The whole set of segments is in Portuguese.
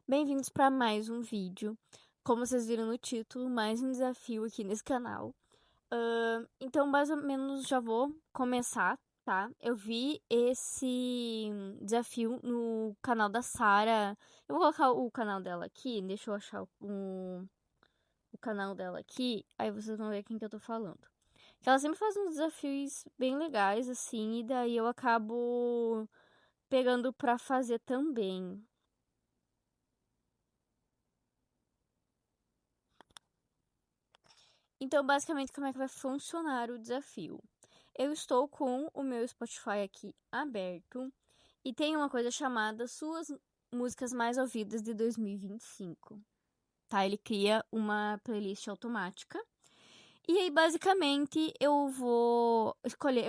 Bem-vindos para mais um vídeo. Como vocês viram no título, mais um desafio aqui nesse canal. Então, mais ou menos, já vou começar, tá? Eu vi esse desafio no canal da Sarah. Eu vou colocar o canal dela aqui, deixa eu achar o canal dela aqui, aí vocês vão ver quem que eu tô falando. Que ela sempre faz uns desafios bem legais, assim, e daí eu acabo pegando pra fazer também. Então, basicamente, como é que vai funcionar o desafio? Eu estou com o meu Spotify aqui aberto e tem uma coisa chamada Suas Músicas Mais Ouvidas de 2025. Tá? Ele cria uma playlist automática. E aí, basicamente, eu vou escolher,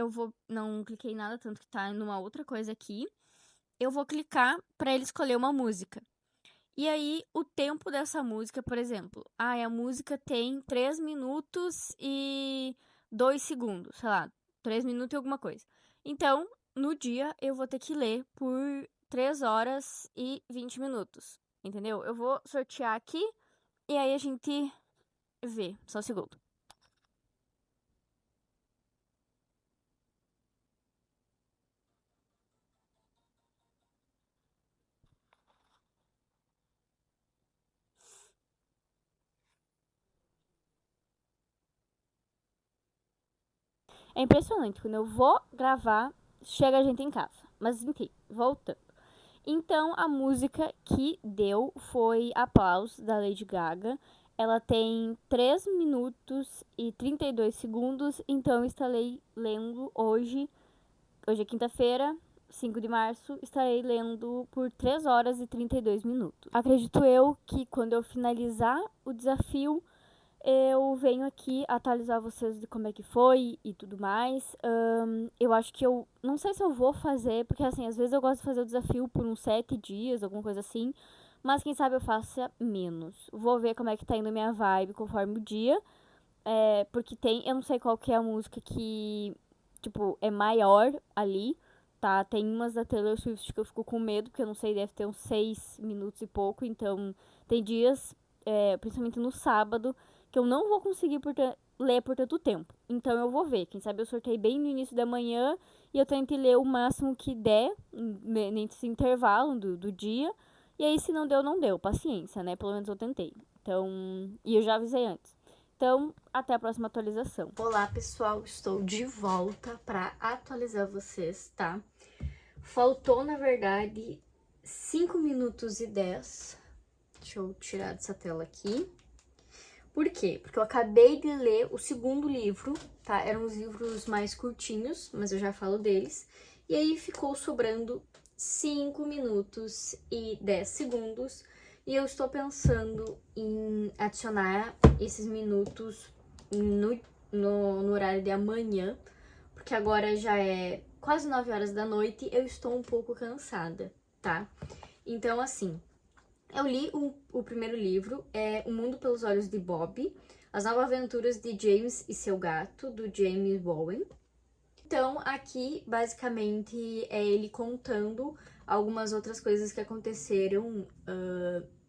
não cliquei em nada, tanto que tá numa outra coisa aqui. Eu vou clicar para ele escolher uma música. E aí, o tempo dessa música, por exemplo, a música tem 3 minutos e 2 segundos, sei lá, 3 minutos e alguma coisa. Então, no dia, eu vou ter que ler por 3 horas e 20 minutos, entendeu? Eu vou sortear aqui e aí a gente vê. Só um segundo. É impressionante, quando eu vou gravar, chega a gente em casa. Mas enfim, voltando. Então, a música que deu foi Aplausos, da Lady Gaga. Ela tem 3 minutos e 32 segundos, então eu estarei lendo hoje. Hoje é quinta-feira, 5 de março, estarei lendo por 3 horas e 32 minutos. Acredito eu que quando eu finalizar o desafio, eu venho aqui atualizar vocês de como é que foi e tudo mais. Eu acho que eu. Não sei se eu vou fazer, porque assim, às vezes eu gosto de fazer o desafio por uns 7 dias, alguma coisa assim. Mas quem sabe eu faça menos. Vou ver como é que tá indo a minha vibe conforme o dia. Porque tem. Eu não sei qual que é a música que, tipo, é maior ali. Tá? Tem umas da Taylor Swift que eu fico com medo, porque eu não sei, deve ter uns 6 minutos e pouco. Então, tem dias, principalmente no sábado, que eu não vou conseguir ler por tanto tempo. Então eu vou ver. Quem sabe eu sorteio bem no início da manhã e eu tento ler o máximo que der nesse intervalo do dia. E aí, se não deu, não deu. Paciência, né? Pelo menos eu tentei. Então, e eu já avisei antes. Então, até a próxima atualização. Olá, pessoal. Estou de volta para atualizar vocês, tá? Faltou, na verdade, 5 minutos e 10. Deixa eu tirar dessa tela aqui. Por quê? Porque eu acabei de ler o segundo livro, tá? Eram os livros mais curtinhos, mas eu já falo deles. E aí ficou sobrando 5 minutos e 10 segundos. E eu estou pensando em adicionar esses minutos no horário de amanhã, porque agora já é quase 9 horas da noite, eu estou um pouco cansada, tá? Então, assim, eu li o primeiro livro, é O Mundo pelos Olhos de Bob, As Novas Aventuras de James e Seu Gato, do James Bowen. Então, aqui, basicamente, é ele contando algumas outras coisas que aconteceram,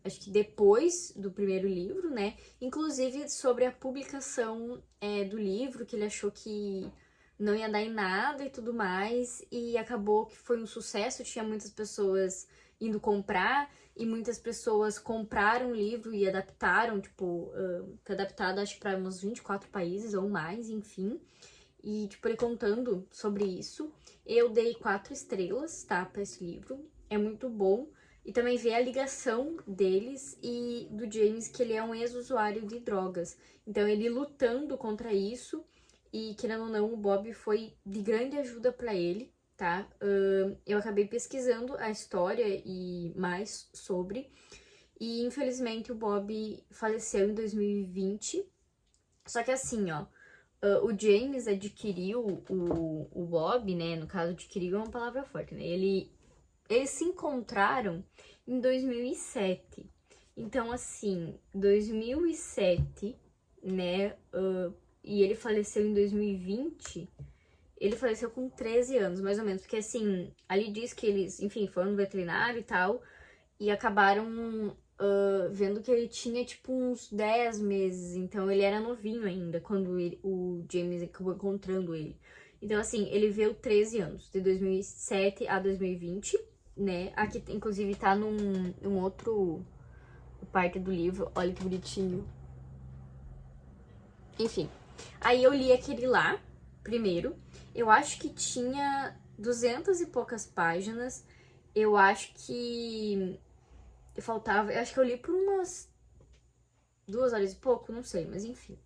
acho que depois do primeiro livro, né? Inclusive sobre a publicação do livro, que ele achou que não ia dar em nada e tudo mais, e acabou que foi um sucesso, tinha muitas pessoas indo comprar, e muitas pessoas compraram o livro e adaptaram, tipo, foi adaptado acho que para uns 24 países ou mais, enfim. E, tipo, ele contando sobre isso. Eu dei 4 estrelas, tá, pra esse livro. É muito bom. E também ver a ligação deles e do James, que ele é um ex-usuário de drogas. Então, ele lutando contra isso. E, querendo ou não, o Bob foi de grande ajuda pra ele, tá? Eu acabei pesquisando a história e mais sobre. E, infelizmente, o Bob faleceu em 2020. Só que assim, ó, o James adquiriu o Bob, né? No caso, adquiriu é uma palavra forte, né? Eles se encontraram em 2007. Então, assim, 2007, né? E ele faleceu em 2020. Ele faleceu com 13 anos, mais ou menos. Porque, assim, ali diz que eles, enfim, foram no veterinário e tal. e acabaram vendo que ele tinha, tipo, uns 10 meses. Então, ele era novinho ainda, quando o James acabou encontrando ele. Então, assim, ele viveu 13 anos, de 2007 a 2020, né? Aqui, inclusive, tá num outro parte do livro. Olha que bonitinho. Enfim, aí eu li aquele lá, primeiro. Eu acho que tinha 200 e poucas páginas. Eu acho que faltava... Eu acho que eu li por umas 2 horas e pouco, não sei, mas enfim.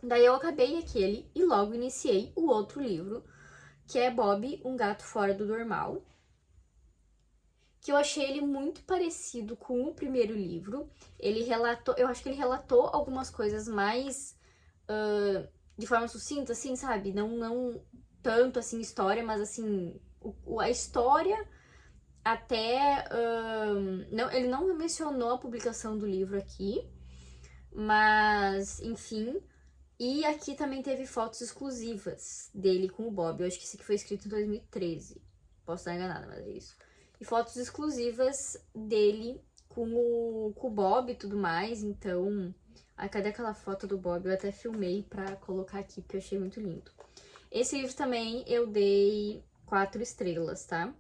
Daí eu acabei aquele e logo iniciei o outro livro, que é Bob, um gato fora do normal. Que eu achei ele muito parecido com o primeiro livro. Ele relatou... Eu acho que ele relatou algumas coisas mais... de forma sucinta, assim, sabe? Não tanto, assim, história, mas, assim, a história até... não, ele não mencionou a publicação do livro aqui, mas, enfim. E aqui também teve fotos exclusivas dele com o Bob. Eu acho que esse aqui foi escrito em 2013. Posso estar enganada, mas é isso. E fotos exclusivas dele com o Bob e tudo mais, então... Ai, cadê aquela foto do Bob? Eu até filmei pra colocar aqui, porque eu achei muito lindo. Esse livro também eu dei 4 estrelas, tá?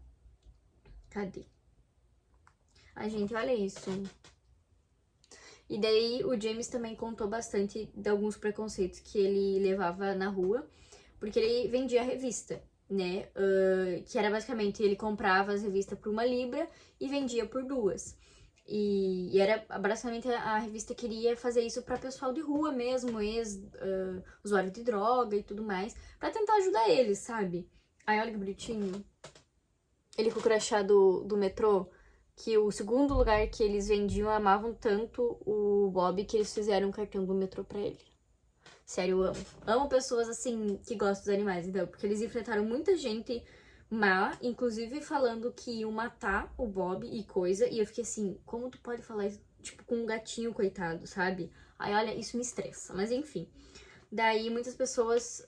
Cadê? Ai, gente, olha isso. E daí o James também contou bastante de alguns preconceitos que ele levava na rua, porque ele vendia revista, né? Que era basicamente, ele comprava as revistas por 1 libra e vendia por 2. E era basicamente a revista queria fazer isso para pessoal de rua mesmo, ex-usuário de droga e tudo mais, para tentar ajudar eles, sabe? Aí olha que bonitinho. Ele com o crachá do metrô, que o segundo lugar que eles vendiam amavam tanto o Bob que eles fizeram um cartão do metrô pra ele. Sério, eu amo. Amo pessoas assim que gostam dos animais, então, porque eles enfrentaram muita gente má, inclusive falando que iam matar o Bob e coisa, e eu fiquei assim, como tu pode falar isso, tipo, com um gatinho, coitado, sabe? Aí, olha, isso me estressa, mas enfim. Daí, muitas pessoas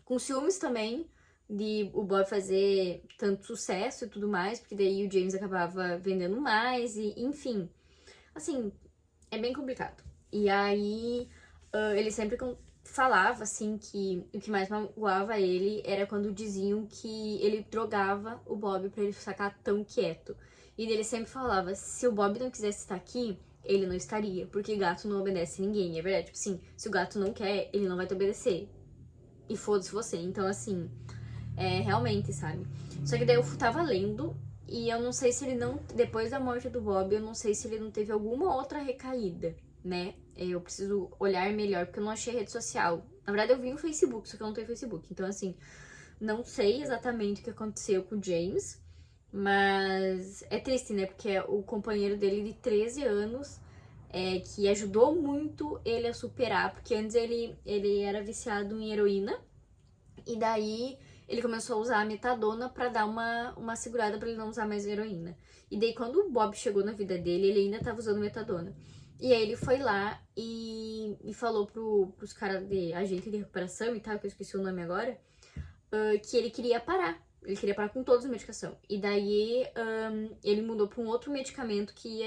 com ciúmes também de o Bob fazer tanto sucesso e tudo mais, porque daí o James acabava vendendo mais, e enfim. Assim, é bem complicado. E aí, ele sempre falava, assim, que o que mais magoava ele era quando diziam que ele drogava o Bob pra ele ficar tão quieto. E ele sempre falava, se o Bob não quisesse estar aqui, ele não estaria, porque gato não obedece ninguém, é verdade. Tipo assim, se o gato não quer, ele não vai te obedecer. E foda-se você. Então, assim, realmente, sabe? Só que daí eu tava lendo e eu não sei se ele não, depois da morte do Bob, eu não sei se ele não teve alguma outra recaída, né? Eu preciso olhar melhor, porque eu não achei rede social. Na verdade, eu vi o Facebook, só que eu não tenho Facebook. Então, assim, não sei exatamente o que aconteceu com o James, mas é triste, né? Porque é o companheiro dele de 13 anos, que ajudou muito ele a superar, porque antes ele era viciado em heroína, e daí ele começou a usar a metadona pra dar uma segurada pra ele não usar mais heroína. E daí quando o Bob chegou na vida dele, ele ainda tava usando metadona. E aí ele foi lá e falou pros caras de agente de recuperação e tal, que eu esqueci o nome agora, que ele queria parar. Ele queria parar com toda a medicação. E daí ele mudou pra um outro medicamento que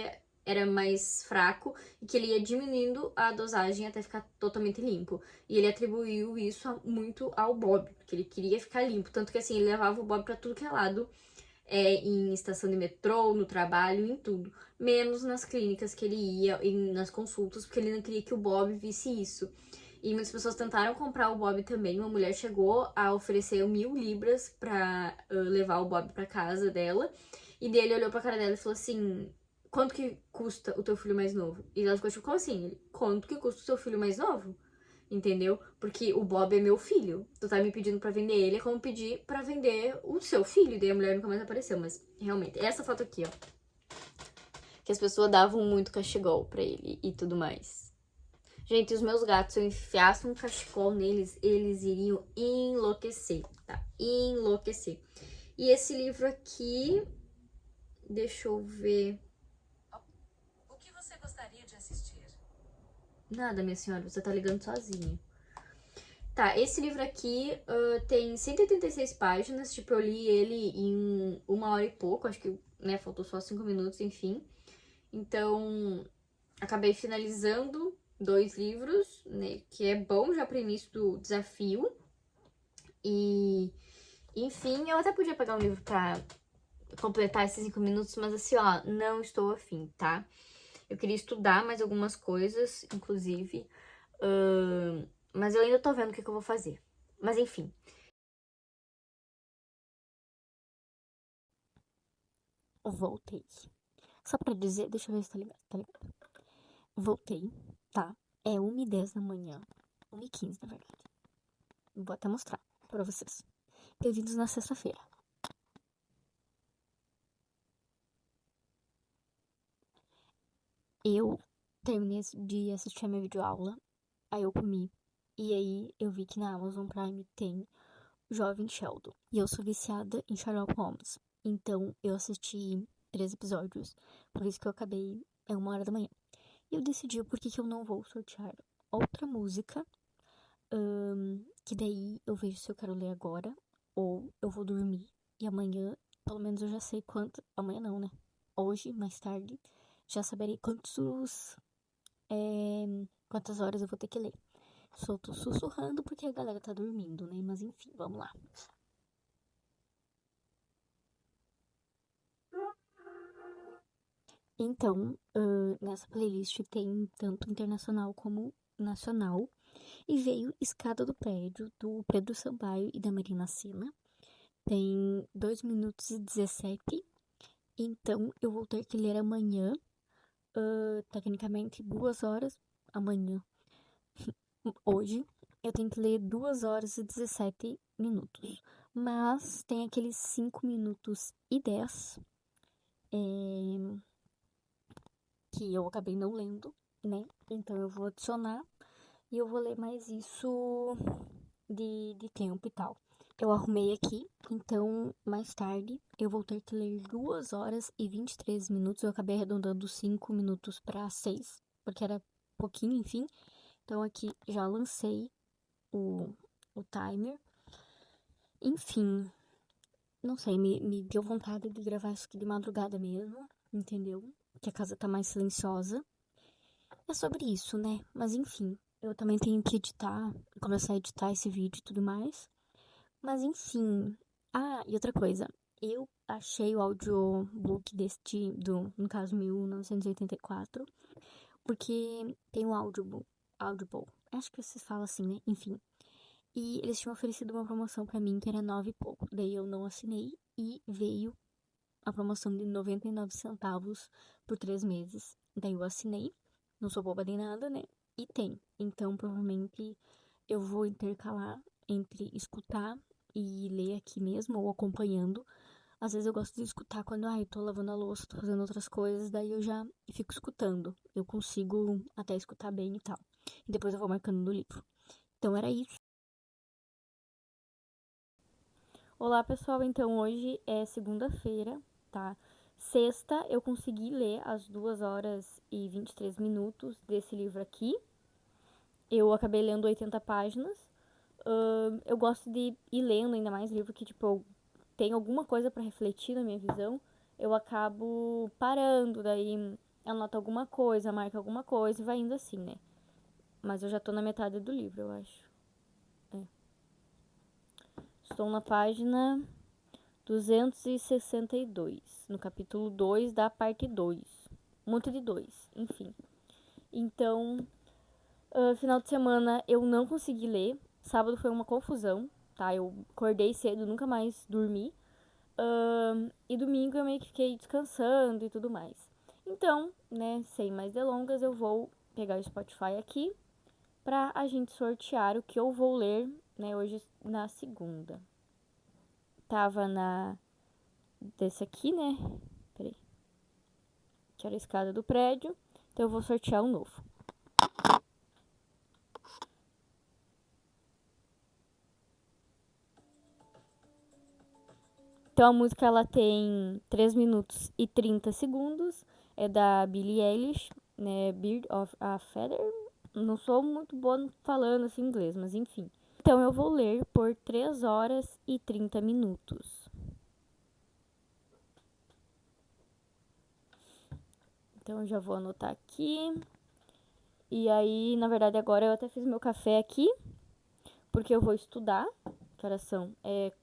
era mais fraco e que ele ia diminuindo a dosagem até ficar totalmente limpo. E ele atribuiu isso muito ao Bob, porque ele queria ficar limpo. Tanto que assim, ele levava o Bob pra tudo que é lado, em estação de metrô, no trabalho, em tudo. Menos nas clínicas que ele ia e nas consultas, porque ele não queria que o Bob visse isso. E muitas pessoas tentaram comprar o Bob também. Uma mulher chegou a oferecer 1.000 libras pra levar o Bob pra casa dela. E daí ele olhou pra cara dela e falou assim: quanto que custa o teu filho mais novo? E ela ficou tipo, como assim? Ele, quanto que custa o seu filho mais novo? Entendeu? Porque o Bob é meu filho. Tu tá me pedindo pra vender ele, é como pedir pra vender o seu filho. E daí a mulher nunca mais apareceu. Mas, realmente, essa foto aqui, ó. Que as pessoas davam muito cachegol pra ele e tudo mais. Gente, os meus gatos, se eu enfiasse um cachecol neles, eles iriam enlouquecer, tá? Enlouquecer. E esse livro aqui, deixa eu ver. O que você gostaria de assistir? Nada, minha senhora, você tá ligando sozinha. Tá, esse livro aqui tem 186 páginas. Tipo, eu li ele em 1 hora e pouco. Acho que, né, faltou só 5 minutos, enfim. Então, acabei finalizando 2 livros, né? Que é bom já pro início do desafio. E, enfim, eu até podia pegar um livro pra completar esses 5 minutos, mas assim, ó, não estou afim, tá? Eu queria estudar mais algumas coisas, inclusive. Mas eu ainda tô vendo o que eu vou fazer. Mas enfim. Voltei. Só pra dizer, deixa eu ver se tá ligado, tá ligado. Voltei, tá? É 1h10 da manhã. 1h15, na verdade. Vou até mostrar pra vocês. Bem-vindos na sexta-feira. Eu terminei de assistir a minha videoaula. Aí eu comi. E aí eu vi que na Amazon Prime tem Jovem Sheldon. E eu sou viciada em Sherlock Holmes. Então eu assisti 3 episódios. Por isso que eu acabei. É 1h da manhã. E eu decidi por que eu não vou sortear outra música. Que daí eu vejo se eu quero ler agora. Ou eu vou dormir. E amanhã, pelo menos eu já sei quanto. Amanhã não, né? Hoje, mais tarde, já saberei quantas horas eu vou ter que ler. Só tô sussurrando porque a galera tá dormindo, né? Mas enfim, vamos lá. Então, nessa playlist tem tanto internacional como nacional. E veio Escada do Prédio, do Pedro Sampaio e da Marina Sena. Tem 2 minutos e 17. Então, eu vou ter que ler amanhã. Tecnicamente, 2 horas. Amanhã. Hoje. Eu tenho que ler 2 horas e 17 minutos. Mas tem aqueles 5 minutos e 10 que eu acabei não lendo, né? Então eu vou adicionar e eu vou ler mais isso de tempo e tal. Eu arrumei aqui, então mais tarde eu vou ter que ler 2 horas e 23 minutos. Eu acabei arredondando 5 minutos para 6, porque era pouquinho, enfim. Então aqui já lancei o timer. Enfim, não sei, me deu vontade de gravar isso aqui de madrugada mesmo, entendeu? Que a casa tá mais silenciosa. É sobre isso, né? Mas enfim, eu também tenho que editar, começar a editar esse vídeo e tudo mais. Mas enfim. Ah, e outra coisa. Eu achei o audiobook no caso, 1984, porque tem o Audible. Acho que vocês falam assim, né? Enfim. E eles tinham oferecido uma promoção pra mim que era 9 e pouco. Daí eu não assinei e veio a promoção de 99 centavos por 3 meses. Daí eu assinei. Não sou boba nem nada, né? E tem. Então, provavelmente, eu vou intercalar entre escutar e ler aqui mesmo, ou acompanhando. Às vezes eu gosto de escutar quando, eu tô lavando a louça, tô fazendo outras coisas, daí eu já fico escutando. Eu consigo até escutar bem e tal. E depois eu vou marcando no livro. Então era isso. Olá, pessoal. Então hoje é segunda-feira, tá? Sexta eu consegui ler as 2 horas e 23 minutos desse livro aqui. Eu acabei lendo 80 páginas. Eu gosto de ir lendo ainda mais livro que, tipo, eu tenho alguma coisa pra refletir na minha visão. Eu acabo parando, daí anoto alguma coisa, marca alguma coisa e vai indo assim, né? Mas eu já tô na metade do livro, eu acho. Estou na página 262, no capítulo 2 da parte 2. Um monte de 2, enfim. Então, final de semana eu não consegui ler. Sábado foi uma confusão, tá? Eu acordei cedo, nunca mais dormi. E domingo eu meio que fiquei descansando e tudo mais. Então, né, sem mais delongas, eu vou pegar o Spotify aqui pra a gente sortear o que eu vou ler, né, hoje na segunda. Tava desse aqui, né? Peraí. Que era a escada do prédio. Então eu vou sortear um novo. Então a música ela tem 3 minutos e 30 segundos. É da Billie Eilish, né? Bird of a Feather. Não sou muito boa falando assim inglês, mas enfim. Então, eu vou ler por 3 horas e 30 minutos. Então, eu já vou anotar aqui. E aí, na verdade, agora eu até fiz meu café aqui, porque eu vou estudar. Que horas são?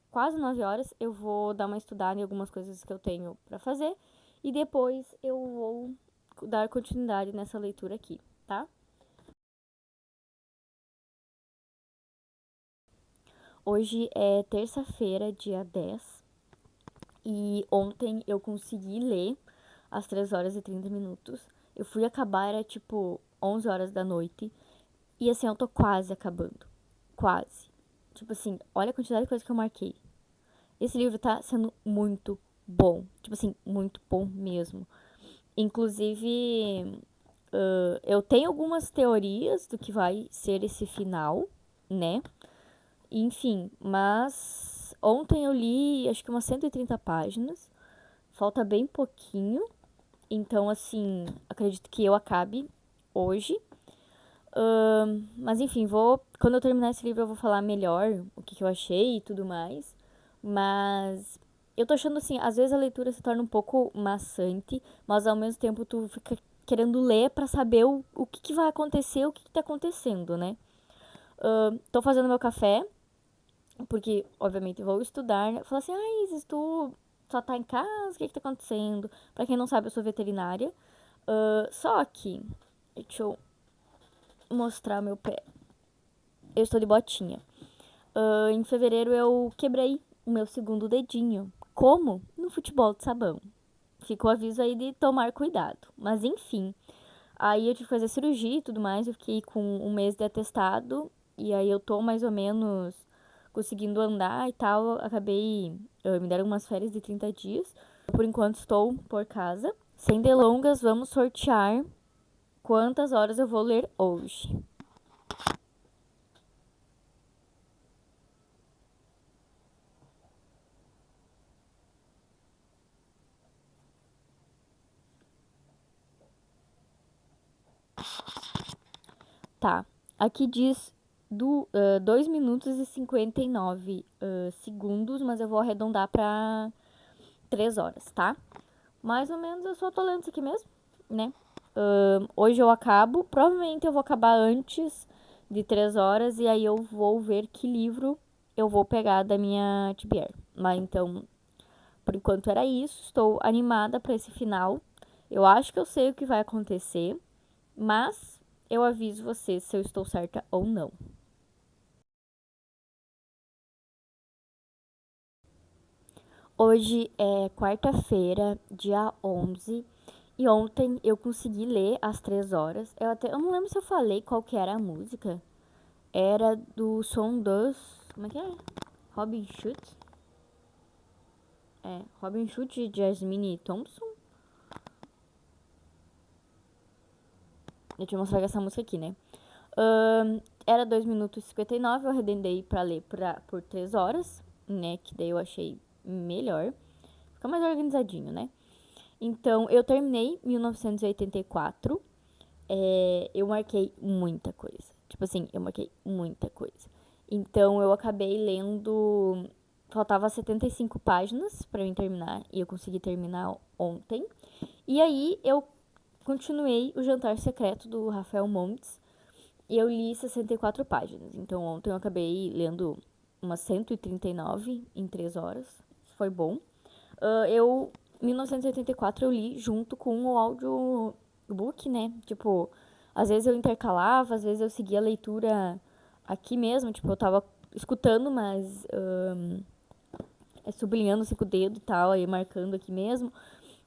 Quase 9 horas. Eu vou dar uma estudada em algumas coisas que eu tenho pra fazer. E depois eu vou dar continuidade nessa leitura aqui, tá? Hoje é terça-feira, dia 10. E ontem eu consegui ler às 3 horas e 30 minutos. Eu fui acabar, era tipo 11 horas da noite. E assim, eu tô quase acabando. Quase. Tipo assim, olha a quantidade de coisa que eu marquei. Esse livro tá sendo muito bom. Tipo assim, muito bom mesmo. Inclusive, eu tenho algumas teorias do que vai ser esse final, né? Enfim, mas ontem eu li acho que umas 130 páginas. Falta bem pouquinho. Então, assim, acredito que eu acabe hoje. Mas enfim, quando eu terminar esse livro, eu vou falar melhor o que eu achei e tudo mais. Mas eu tô achando assim, às vezes a leitura se torna um pouco maçante, mas ao mesmo tempo tu fica querendo ler pra saber o que vai acontecer, o que tá acontecendo, né? Tô fazendo meu café, porque obviamente vou estudar. Falar assim, Isis, tu só tá em casa? O que tá acontecendo? Pra quem não sabe, eu sou veterinária. Só que, deixa eu mostrar meu pé. Eu estou de botinha. Em fevereiro eu quebrei o meu segundo dedinho. Como? No futebol de sabão. Fica o aviso aí de tomar cuidado. Mas enfim. Aí eu tive que fazer cirurgia e tudo mais. Eu fiquei com um mês de atestado. E aí eu tô mais ou menos conseguindo andar e tal. Acabei. Me deram umas férias de 30 dias. Por enquanto estou por casa. Sem delongas, vamos sortear quantas horas eu vou ler hoje. Tá. Aqui diz 2 minutos e 59 segundos, mas eu vou arredondar pra 3 horas, tá? Mais ou menos eu só tô lendo isso aqui mesmo, né? Hoje eu acabo, provavelmente eu vou acabar antes de 3 horas e aí eu vou ver que livro eu vou pegar da minha TBR. Mas então, por enquanto era isso, estou animada pra esse final. Eu acho que eu sei o que vai acontecer, mas eu aviso vocês se eu estou certa ou não. Hoje é quarta-feira, dia 11, e ontem eu consegui ler às 3 horas. Eu não lembro se eu falei qual que era a música. Era do som dos... Como é que é? Robin Schultz? Robin Schultz e Jasmine Thompson. Deixa eu mostrar essa música aqui, né? Era 2 minutos e 59, eu arredondei pra ler por 3 horas, né? Que daí eu achei melhor. Fica mais organizadinho, né? Então, eu terminei 1984. Eu marquei muita coisa. Tipo assim, eu marquei muita coisa. Então, eu acabei lendo. Faltava 75 páginas pra eu terminar. E eu consegui terminar ontem. E aí, eu continuei o Jantar Secreto do Rafael Montes. E eu li 64 páginas. Então, ontem eu acabei lendo umas 139 em 3 horas. Foi bom. 1984 eu li junto com o audiobook, né? Tipo, às vezes eu intercalava, às vezes eu seguia a leitura aqui mesmo, tipo, eu tava escutando, mas sublinhando assim com o dedo e tal, aí marcando aqui mesmo.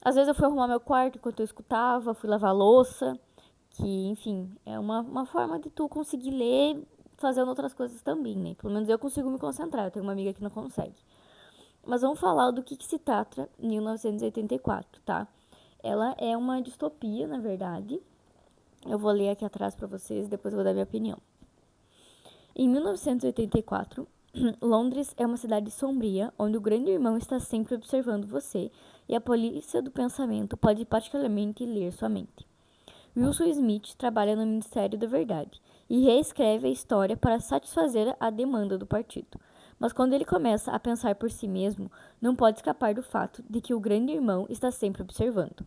Às vezes eu fui arrumar meu quarto enquanto eu escutava, fui lavar a louça, que, enfim, é uma forma de tu conseguir ler fazendo outras coisas também, né? Pelo menos eu consigo me concentrar, eu tenho uma amiga que não consegue. Mas vamos falar do que se trata 1984, tá? Ela é uma distopia, na verdade. Eu vou ler aqui atrás para vocês, depois eu vou dar minha opinião. Em 1984, Londres é uma cidade sombria, onde o grande irmão está sempre observando você e a polícia do pensamento pode particularmente ler sua mente. Wilson Smith trabalha no Ministério da Verdade e reescreve a história para satisfazer a demanda do partido. Mas quando ele começa a pensar por si mesmo, não pode escapar do fato de que o grande irmão está sempre observando.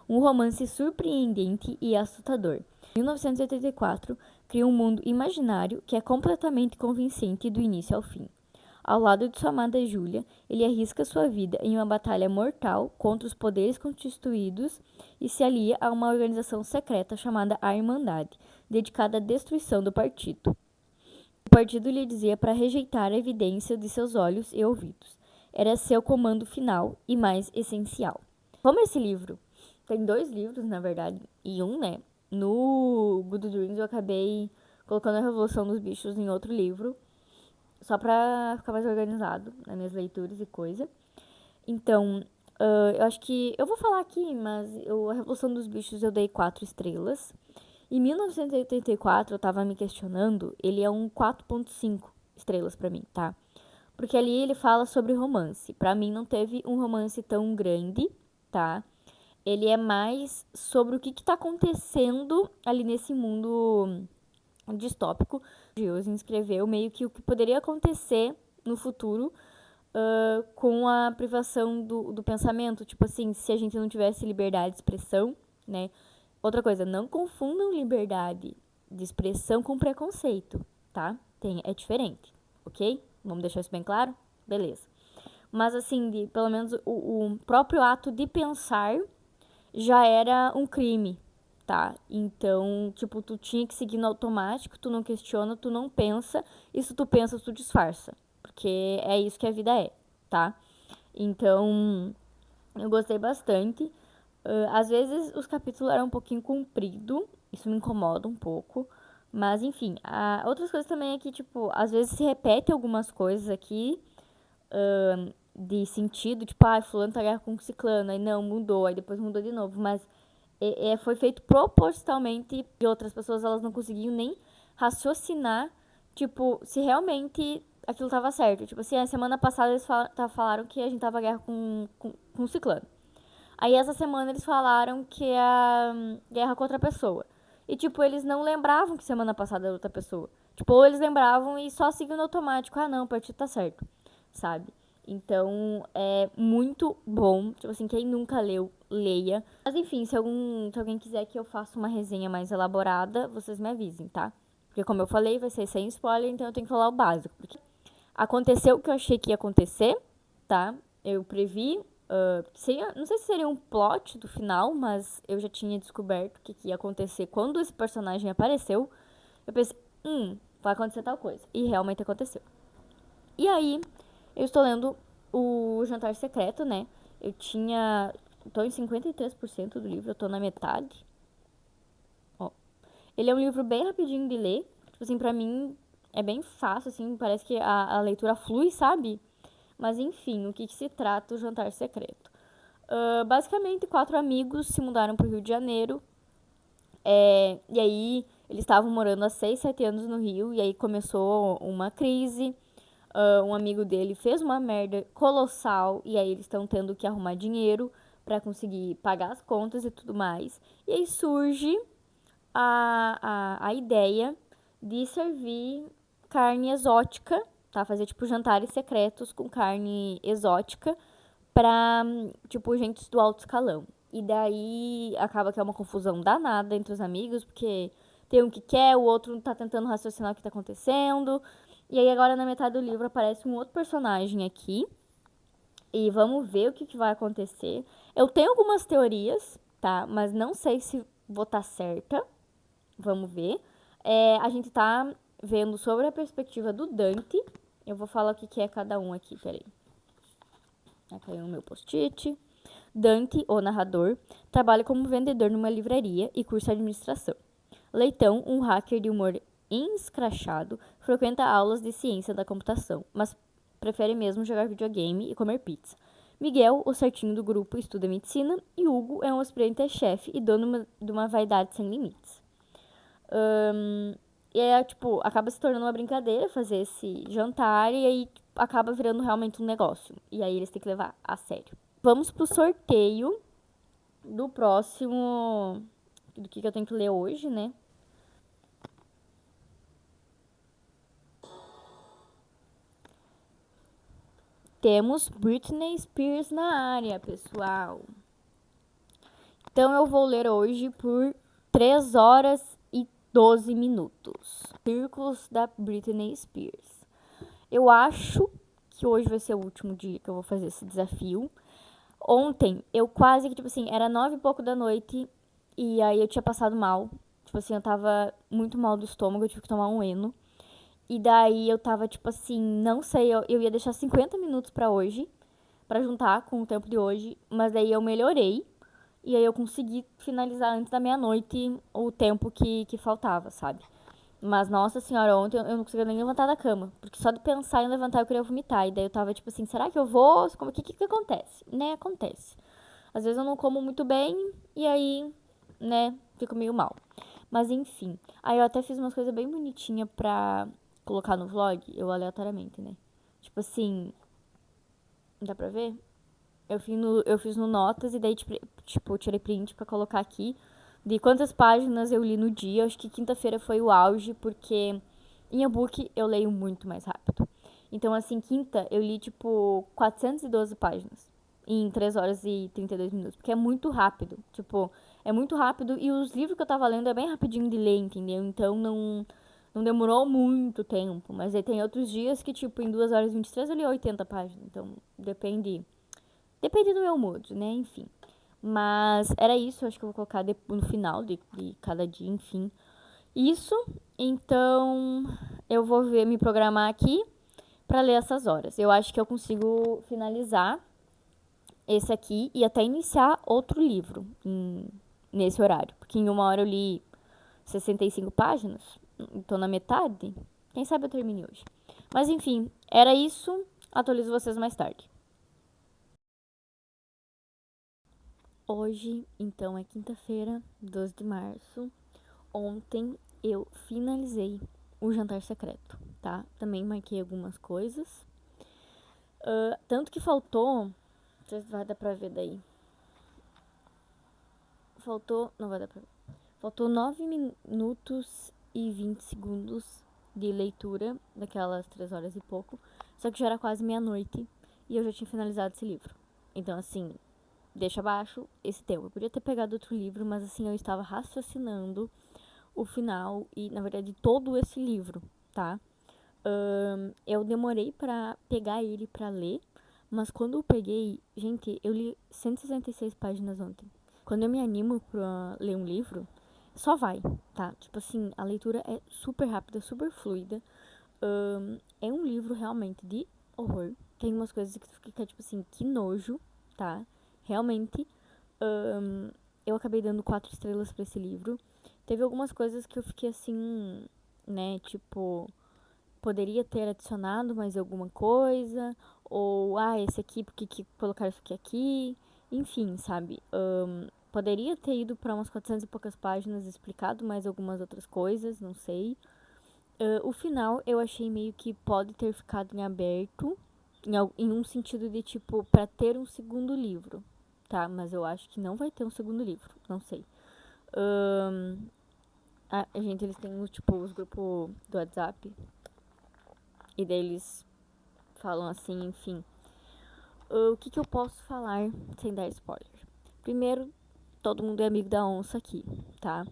Um romance surpreendente e assustador. Em 1984, cria um mundo imaginário que é completamente convincente do início ao fim. Ao lado de sua amada Julia, ele arrisca sua vida em uma batalha mortal contra os poderes constituídos e se alia a uma organização secreta chamada a Irmandade, dedicada à destruição do partido. O partido lhe dizia para rejeitar a evidência de seus olhos e ouvidos. Era seu comando final e mais essencial. Como esse livro tem 2 livros, na verdade, e um, né? No Good Dreams eu acabei colocando a Revolução dos Bichos em outro livro, só pra ficar mais organizado nas minhas leituras e coisa. Então, eu acho que... Eu vou falar aqui, mas a Revolução dos Bichos eu dei 4 estrelas. Em 1984, eu tava me questionando, ele é um 4.5 estrelas pra mim, tá? Porque ali ele fala sobre romance. Pra mim não teve um romance tão grande, tá? Ele é mais sobre o que tá acontecendo ali nesse mundo distópico. Josin escreveu meio que o que poderia acontecer no futuro com a privação do pensamento. Tipo assim, se a gente não tivesse liberdade de expressão, né? Outra coisa, não confundam liberdade de expressão com preconceito, tá? É diferente, ok? Vamos deixar isso bem claro? Beleza. Mas assim, pelo menos o próprio ato de pensar já era um crime, tá? Então, tipo, tu tinha que seguir no automático, tu não questiona, tu não pensa, e se tu pensa, tu disfarça. Porque é isso que a vida é, tá? Então, eu gostei bastante. Às vezes os capítulos eram um pouquinho compridos, isso me incomoda um pouco. Mas, enfim, outras coisas também é que, tipo, às vezes se repete algumas coisas aqui de sentido, tipo, fulano tá guerra com ciclano, aí não, mudou, aí depois mudou de novo, mas foi feito propositalmente e outras pessoas, elas não conseguiam nem raciocinar, tipo, se realmente aquilo tava certo. Tipo assim, a semana passada eles falaram que a gente tava guerra com ciclano. Aí essa semana eles falaram que é a guerra com outra pessoa. E, tipo, eles não lembravam que semana passada era outra pessoa. Tipo, ou eles lembravam e só seguiam no automático. Ah, não, o partido tá certo, sabe? Então, é muito bom. Tipo assim, quem nunca leu, leia. Mas, enfim, se alguém quiser que eu faça uma resenha mais elaborada, vocês me avisem, tá? Porque, como eu falei, vai ser sem spoiler, então eu tenho que falar o básico. Porque aconteceu o que eu achei que ia acontecer, tá? Eu previ. Não sei se seria um plot do final, mas eu já tinha descoberto o que ia acontecer quando esse personagem apareceu. Eu pensei, vai acontecer tal coisa. E realmente aconteceu. E aí, eu estou lendo o Jantar Secreto, né? Tô em 53% do livro, eu tô na metade. Ó. Ele é um livro bem rapidinho de ler. Tipo assim, pra mim é bem fácil, assim, parece que a leitura flui, sabe? Mas enfim, o que se trata o Jantar Secreto? Basicamente, 4 amigos se mudaram pro Rio de Janeiro. E aí, eles estavam morando há 6, 7 anos no Rio. E aí começou uma crise. Um amigo dele fez uma merda colossal. E aí, eles estão tendo que arrumar dinheiro para conseguir pagar as contas e tudo mais. E aí surge a ideia de servir carne exótica, tá? Fazer, tipo, jantares secretos com carne exótica pra, tipo, gente do alto escalão. E daí acaba que é uma confusão danada entre os amigos, porque tem um que quer, o outro tá tentando raciocinar o que tá acontecendo. E aí agora na metade do livro aparece um outro personagem aqui. E vamos ver o que vai acontecer. Eu tenho algumas teorias, tá? Mas não sei se vou estar certa. Vamos ver. A gente tá vendo sobre a perspectiva do Dante. Eu vou falar o que é cada um aqui, peraí. Aqui é o meu post-it. Dante, o narrador, trabalha como vendedor numa livraria e cursa administração. Leitão, um hacker de humor escrachado, frequenta aulas de ciência da computação, mas prefere mesmo jogar videogame e comer pizza. Miguel, o certinho do grupo, estuda medicina e Hugo é um aspirante-chefe e dono de uma vaidade sem limites. E aí, tipo, acaba se tornando uma brincadeira fazer esse jantar e aí acaba virando realmente um negócio. E aí eles têm que levar a sério. Vamos pro sorteio do próximo. Do que eu tenho que ler hoje, né? temos Britney Spears na área, pessoal. Então eu vou ler hoje por 3 horas e 12 minutos. Círculos da Britney Spears. Eu acho que hoje vai ser o último dia que eu vou fazer esse desafio. Ontem, eu quase que, tipo assim, era 9 e pouco da noite e aí eu tinha passado mal. Tipo assim, eu tava muito mal do estômago, eu tive que tomar um Eno. E daí eu tava, tipo assim, não sei, eu ia deixar 50 minutos pra hoje, pra juntar com o tempo de hoje, mas daí eu melhorei. E aí eu consegui finalizar antes da meia-noite o tempo que faltava, sabe? Mas, nossa senhora, ontem eu não conseguia nem levantar da cama. Porque só de pensar em levantar eu queria vomitar. E daí eu tava tipo assim, será que eu vou? O que acontece? Né, acontece. Às vezes eu não como muito bem e aí, né, fico meio mal. Mas enfim. Aí eu até fiz umas coisas bem bonitinhas pra colocar no vlog, eu aleatoriamente, né? Tipo assim, dá pra ver? Eu fiz no Notas e daí, tipo, eu tirei print pra colocar aqui de quantas páginas eu li no dia. Acho que quinta-feira foi o auge, porque em e-book eu leio muito mais rápido. Então, assim, quinta eu li, tipo, 412 páginas em 3 horas e 32 minutos, porque é muito rápido. Tipo, é muito rápido e os livros que eu tava lendo é bem rapidinho de ler, entendeu? Então, não demorou muito tempo. Mas aí tem outros dias que, tipo, em 2 horas e 23 eu li 80 páginas. Então, depende do meu mood, né? Enfim. Mas era isso, acho que eu vou colocar no final de cada dia, enfim. Isso, então eu vou me programar aqui pra ler essas horas. Eu acho que eu consigo finalizar esse aqui e até iniciar outro livro nesse horário. Porque em 1 hora eu li 65 páginas, tô na metade. Quem sabe eu termine hoje. Mas enfim, era isso. Atualizo vocês mais tarde. Hoje, então, é quinta-feira, 12 de março. Ontem eu finalizei o jantar secreto, tá? Também marquei algumas coisas. Tanto que faltou. Não sei se vai dar pra ver daí. Faltou. Não vai dar pra ver. Faltou 9 minutos e 20 segundos de leitura, daquelas 3 horas e pouco. Só que já era quase meia-noite e eu já tinha finalizado esse livro. Então, assim, deixa abaixo esse tempo. Eu podia ter pegado outro livro, mas assim, eu estava raciocinando o final e, na verdade, todo esse livro, tá? Eu demorei pra pegar ele pra ler, mas quando eu peguei, gente, eu li 166 páginas ontem. Quando eu me animo pra ler um livro, só vai, tá? Tipo assim, a leitura é super rápida, super fluida. É um livro realmente de horror. Tem umas coisas que tu fica tipo assim, que nojo, tá? Realmente. Eu acabei dando 4 estrelas pra esse livro. Teve algumas coisas que eu fiquei assim, né? Tipo, poderia ter adicionado mais alguma coisa. Ou, esse aqui, por que colocaram isso aqui? Enfim, sabe? Poderia ter ido pra umas 400 e poucas páginas e explicado mais algumas outras coisas, não sei. O final eu achei meio que pode ter ficado em aberto, em um sentido de tipo, pra ter um segundo livro, tá? Mas eu acho que não vai ter um segundo livro, não sei. Gente, eles têm, tipo, os grupos do WhatsApp, e daí eles falam assim, enfim. O que eu posso falar sem dar spoiler? Primeiro, todo mundo é amigo da onça aqui, tá?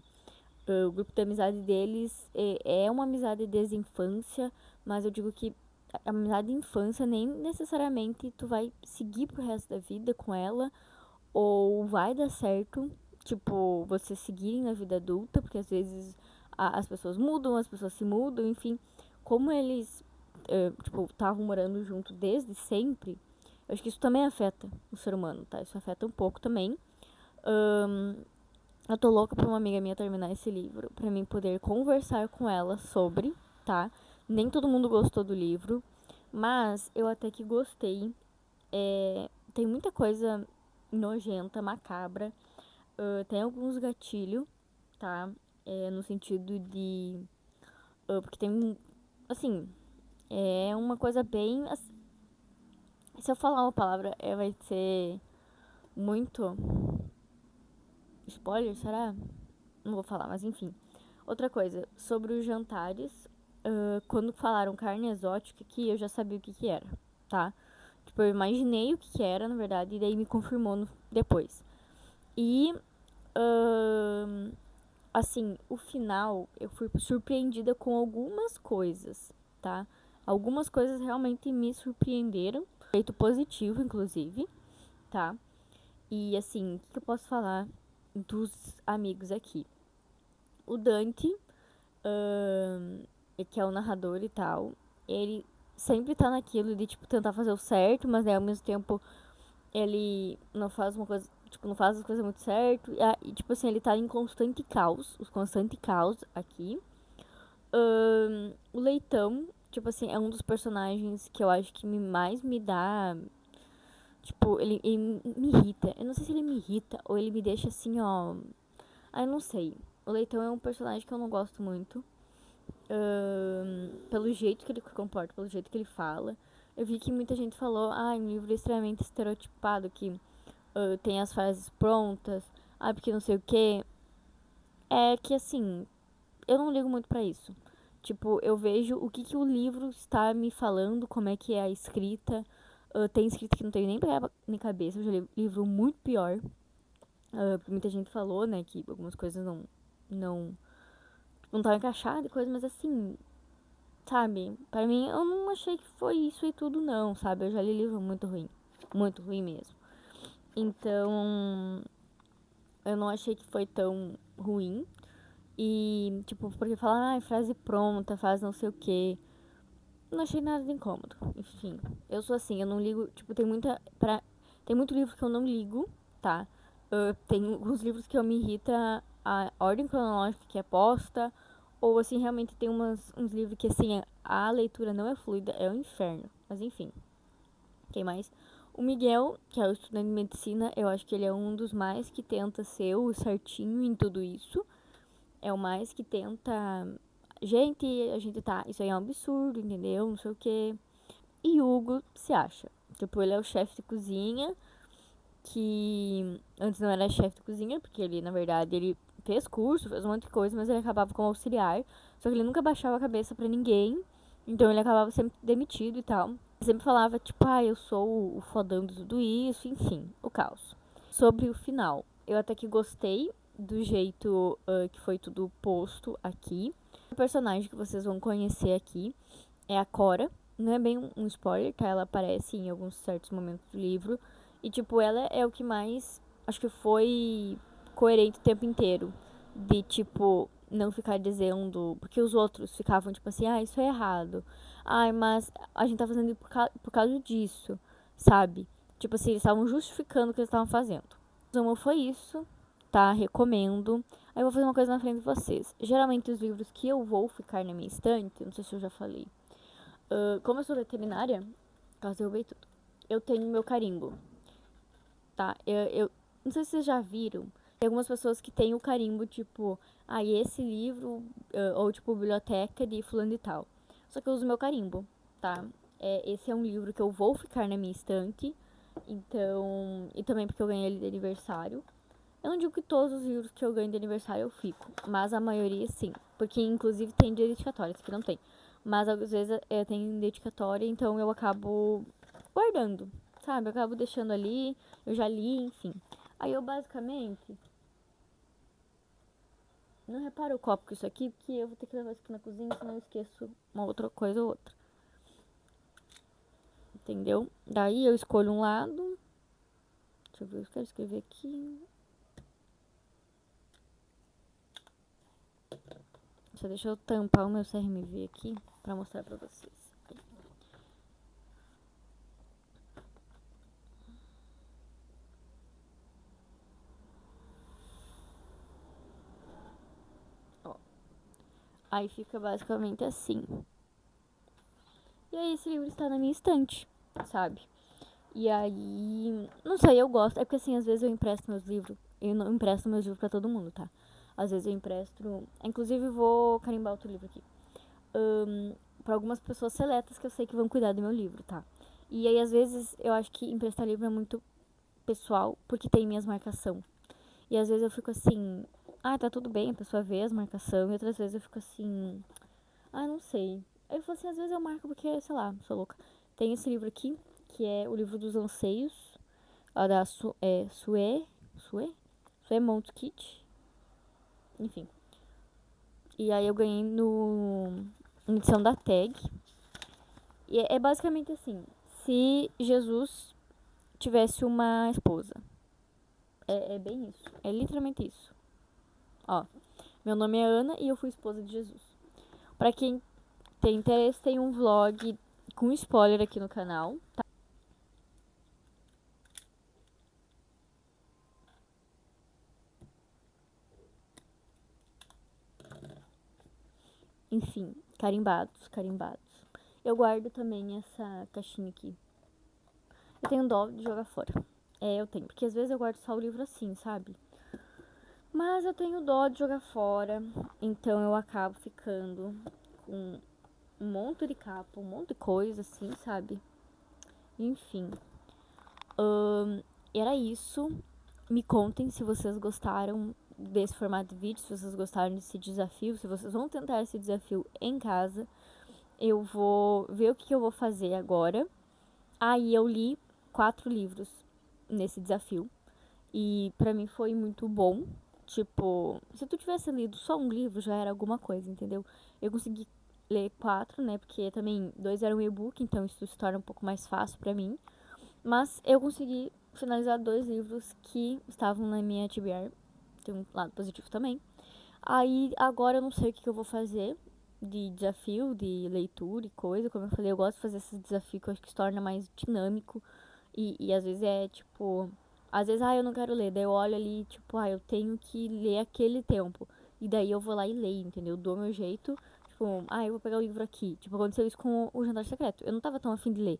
O grupo de amizade deles é uma amizade desde a infância, mas eu digo que a amizade de infância nem necessariamente tu vai seguir pro resto da vida com ela, ou vai dar certo, tipo, vocês seguirem na vida adulta, porque às vezes as pessoas mudam, as pessoas se mudam, enfim. Como eles, tipo, estavam morando junto desde sempre, eu acho que isso também afeta o ser humano, tá? Isso afeta um pouco também. Eu tô louca pra uma amiga minha terminar esse livro, pra mim poder conversar com ela sobre, tá? Nem todo mundo gostou do livro, mas eu até que gostei. Tem muita coisa nojenta, macabra. Tem alguns gatilhos, tá? No sentido de. Porque tem. Assim, é uma coisa bem. Se eu falar uma palavra, vai ser muito. Spoiler, será? Não vou falar, mas enfim. Outra coisa, sobre os jantares, quando falaram carne exótica aqui, eu já sabia o que era, tá? Tipo, eu imaginei o que era, na verdade, e daí me confirmou depois. E, assim, o final, eu fui surpreendida com algumas coisas, tá? Algumas coisas realmente me surpreenderam, jeito positivo, inclusive, tá? E, assim, o que eu posso falar dos amigos aqui? O Dante, que é o narrador e tal, ele sempre tá naquilo de, tipo, tentar fazer o certo, mas, né, ao mesmo tempo, ele não faz uma coisa, tipo, não faz as coisas muito certo. E tipo assim, ele tá em constante caos aqui. O Leitão, tipo assim, é um dos personagens que eu acho que mais me dá. Tipo, ele me irrita. Eu não sei se ele me irrita ou ele me deixa assim, ó. Ah, eu não sei. O Leitão é um personagem que eu não gosto muito. Pelo jeito que ele se comporta, pelo jeito que ele fala. Eu vi que muita gente falou, um livro extremamente estereotipado, que tem as frases prontas, porque não sei o que. É que assim, eu não ligo muito pra isso. Tipo, eu vejo o que o livro está me falando, como é que é a escrita. Tem escrita que não tem nem pé nem cabeça. Eu já li livro muito pior. Porque muita gente falou, né, que algumas coisas não, não estavam encaixadas e coisas, mas assim, sabe? Pra mim, eu não achei que foi isso e tudo, não, sabe? Eu já li livro muito ruim. Muito ruim mesmo. Então, eu não achei que foi tão ruim. E, tipo, porque falar, frase pronta, faz não sei o quê. Não achei nada de incômodo. Enfim, eu sou assim, eu não ligo. Tipo, tem muito livro que eu não ligo, tá? Tem alguns livros que eu me irrita a ordem cronológica que é posta. Ou, assim, realmente tem uns livros que, assim, a leitura não é fluida, é o inferno. Mas, enfim. Quem mais? O Miguel, que é o estudante de medicina, eu acho que ele é um dos mais que tenta ser o certinho em tudo isso. É o mais que tenta. Gente, a gente tá. Isso aí é um absurdo, entendeu? Não sei o quê. E Hugo se acha. Tipo, ele é o chefe de cozinha. Que antes não era chefe de cozinha, porque ele, na verdade, ele fez curso, fez um monte de coisa, mas ele acabava como auxiliar. Só que ele nunca baixava a cabeça pra ninguém. Então ele acabava sempre demitido e tal. Ele sempre falava, tipo, eu sou o fodão de tudo isso, enfim, o caos. Sobre o final, eu até que gostei do jeito que foi tudo posto aqui. O personagem que vocês vão conhecer aqui é a Cora. Não é bem um spoiler, tá? Ela aparece em alguns certos momentos do livro. E, tipo, ela é o que mais, acho que foi coerente o tempo inteiro. De, tipo, não ficar dizendo. Porque os outros ficavam, tipo assim, isso é errado. Mas a gente tá fazendo por causa disso, sabe? Tipo assim, eles estavam justificando o que eles estavam fazendo. Resumo foi isso, tá? Recomendo. Aí eu vou fazer uma coisa na frente de vocês. Geralmente os livros que eu vou ficar na minha estante, não sei se eu já falei. Como eu sou veterinária, quase derrubei tudo. Eu tenho meu carimbo, tá? Eu não sei se vocês já viram. Tem algumas pessoas que têm o carimbo, tipo, esse livro, ou tipo, biblioteca de fulano e tal. Só que eu uso meu carimbo, tá? Esse é um livro que eu vou ficar na minha estante. Então, e também porque eu ganhei ele de aniversário. Eu não digo que todos os livros que eu ganho de aniversário eu fico, mas a maioria sim. Porque inclusive tem dedicatórias que não tem. Mas às vezes eu tenho dedicatória, então eu acabo guardando, sabe? Eu acabo deixando ali, eu já li, enfim. Aí eu basicamente não reparo o copo com isso aqui, porque eu vou ter que levar isso aqui na cozinha, senão eu esqueço uma outra coisa ou outra. Entendeu? Daí eu escolho um lado. Deixa eu ver, eu quero escrever aqui. Só deixa eu tampar o meu CRMV aqui pra mostrar pra vocês. Ó. Aí fica basicamente assim. E aí esse livro está na minha estante, sabe? E aí, não sei, eu gosto. É porque assim, às vezes eu empresto meus livros. Eu não empresto meus livros pra todo mundo, tá? Às vezes eu empresto. Inclusive, vou carimbar outro livro aqui. Pra algumas pessoas seletas que eu sei que vão cuidar do meu livro, tá? E aí, às vezes, eu acho que emprestar livro é muito pessoal, porque tem minhas marcação. E às vezes eu fico assim, tá tudo bem, a pessoa vê as marcação. E outras vezes eu fico assim, não sei. Aí eu falo assim, às vezes eu marco porque, sei lá, sou louca. Tem esse livro aqui, que é o livro dos anseios, a da Sue Montkit, enfim. E aí eu ganhei no edição da Tag. E é basicamente assim, se Jesus tivesse uma esposa. É bem isso, é literalmente isso. Ó, meu nome é Ana e eu fui esposa de Jesus. Pra quem tem interesse, tem um vlog com spoiler aqui no canal, tá? Enfim, carimbados, carimbados. Eu guardo também essa caixinha aqui. Eu tenho dó de jogar fora. É, eu tenho, porque às vezes eu guardo só o livro assim, sabe? Mas eu tenho dó de jogar fora, então eu acabo ficando com um monte de capa, um monte de coisa assim, sabe? Enfim. Era isso. Me contem se vocês gostaram desse formato de vídeo, se vocês gostaram desse desafio, se vocês vão tentar esse desafio em casa. Eu vou ver o que eu vou fazer agora. Aí eu li 4 livros nesse desafio. E pra mim foi muito bom. Tipo, se tu tivesse lido só um livro, já era alguma coisa, entendeu? Eu consegui ler 4, né? Porque também 2 eram e-book, então isso se torna um pouco mais fácil pra mim. Mas eu consegui finalizar 2 livros que estavam na minha TBR. Tem um lado positivo também. Aí agora eu não sei o que eu vou fazer de desafio, de leitura e coisa. Como eu falei, eu gosto de fazer esses desafios que eu acho que se torna mais dinâmico. E às vezes é tipo. Às vezes, eu não quero ler. Daí eu olho ali, tipo, eu tenho que ler aquele tempo. E daí eu vou lá e leio, entendeu? Eu dou meu jeito. Tipo, eu vou pegar o livro aqui. Tipo, aconteceu isso com o Jantar Secreto. Eu não tava tão afim de ler.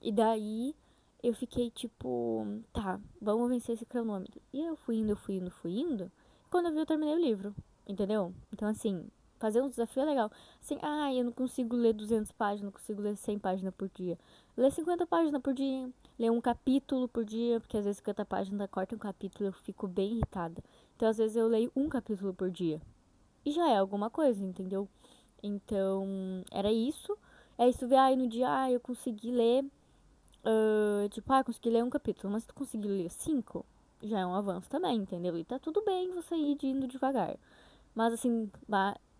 E daí eu fiquei tipo, tá, vamos vencer esse cronômetro. E eu fui indo, fui indo, fui indo. Quando eu vi, eu terminei o livro. Entendeu? Então, assim, fazer um desafio é legal. Assim, eu não consigo ler 200 páginas, não consigo ler 100 páginas por dia. Ler 50 páginas por dia. Ler um capítulo por dia, porque às vezes 50 páginas corta um capítulo e eu fico bem irritada. Então, às vezes, eu leio um capítulo por dia. E já é alguma coisa, entendeu? Então, era isso. É isso, ver, no dia, eu consegui ler tipo, consegui ler um capítulo, mas se tu conseguir ler 5, já é um avanço também, entendeu? E tá tudo bem você ir indo devagar. Mas assim,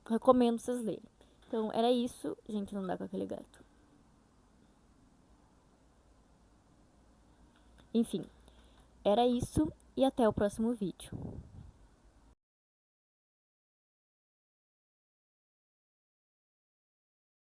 recomendo vocês lerem. Então, era isso. Gente, não dá com aquele gato. Enfim, era isso e até o próximo vídeo.